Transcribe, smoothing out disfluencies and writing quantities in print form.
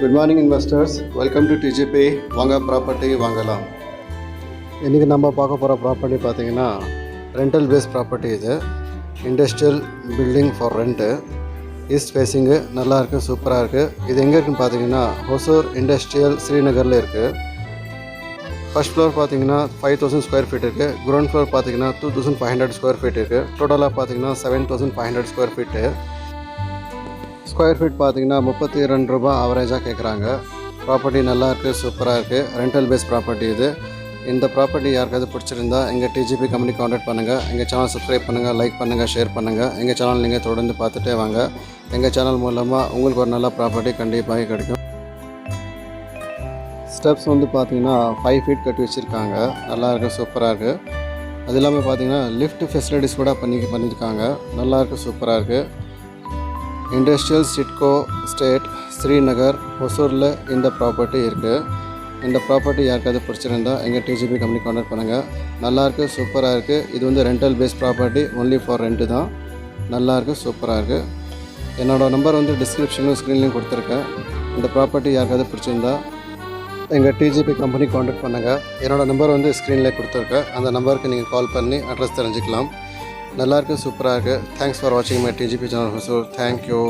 Good morning investors. Welcome to TGP வாங்க property வாங்கலாம். இன்றைக்கி நம்ம பார்க்க போகிற ப்ராப்பர்ட்டி பார்த்தீங்கன்னா ரெண்டல் பேஸ் ப்ராப்பர்ட்டி. இது industrial building for rent. East facing நல்லாயிருக்கு, சூப்பராக இருக்குது. இது எங்கே இருக்குதுன்னு பார்த்தீங்கன்னா ஹொசூர் இண்டஸ்ட்ரியல் ஸ்ரீநகரில் இருக்குது. ஃபர்ஸ்ட் ஃப்ளோர் பார்த்தீங்கன்னா 5000 ஸ்கொயர் ஃபீட் இருக்குது. கிரவுண்ட் ஃப்ளோர் பார்த்தீங்கன்னா 2500 ஸ்கொயர் ஃபீட் இருக்குது. டோட்டலாக பார்த்தீங்கன்னா 7500 ஸ்கொயர் ஃபீட்டு. ஸ்கொயர் ஃபீட் பார்த்தீங்கன்னா 32 ரூபா ஆவரேஜாக கேட்குறாங்க. ப்ராப்பர்ட்டி நல்லாயிருக்கு, சூப்பராக இருக்குது. ரெண்டல் பேஸ் ப்ராப்பர்ட்டி இது. இந்த ப்ராப்பர்ட்டி யாருக்காவது பிடிச்சிருந்தா எங்கள் டிஜிபி கம்பெனி காண்டாக்ட் பண்ணுங்கள். எங்கள் சேனல் சப்ஸ்கிரைப் பண்ணுங்கள், லைக் பண்ணுங்கள், ஷேர் பண்ணுங்கள். எங்கள் சேனல் நீங்கள் தொடர்ந்து பார்த்துட்டே வாங்க. எங்கள் சேனல் மூலமாக உங்களுக்கு ஒரு நல்ல ப்ராப்பர்ட்டி கண்டிப்பாக கிடைக்கும். ஸ்டெப்ஸ் வந்து பார்த்தீங்கன்னா 5 ஃபீட் கட்டி வச்சுருக்காங்க. நல்லாயிருக்கு, சூப்பராக இருக்குது. அது இல்லாமல் பார்த்தீங்கன்னா லிஃப்ட் ஃபெசிலிட்டிஸ் கூட பண்ணியிருக்காங்க. நல்லாயிருக்கு, சூப்பராக இருக்குது. இண்டஸ்ட்ரியல் சிட்கோ ஸ்டேட் ஸ்ரீநகர் ஹொசூரில் இந்த ப்ராப்பர்ட்டி இருக்குது. இந்த ப்ராப்பர்ட்டி யாருக்காவது பிடிச்சிருந்தா எங்கள் டிஜிபி கம்பெனி காண்டாக்ட் பண்ணுங்கள். நல்லாயிருக்கு, சூப்பராக இருக்குது. இது வந்து rental base property, only for rent தான். நல்லாயிருக்கு, சூப்பராக இருக்குது. என்னோடய நம்பர் வந்து டிஸ்கிரிப்ஷனும் ஸ்க்ரீன்லேயும் கொடுத்துருக்கேன். இந்த ப்ராப்பர்ட்டி யாருக்காவது பிடிச்சிருந்தா எங்கள் டிஜிபி கம்பெனி காண்டாக்ட் பண்ணுங்கள். என்னோடய நம்பர் வந்து ஸ்க்ரீனில் கொடுத்துருக்கேன். அந்த நம்பருக்கு நீங்கள் கால் பண்ணி அட்ரஸ் தெரிஞ்சுக்கலாம். நல்லாயிருக்கு, சூப்பராக இருக்குது. தேங்க்ஸ் ஃபார் வாட்சிங் my DGP channel Hosur. Thank you.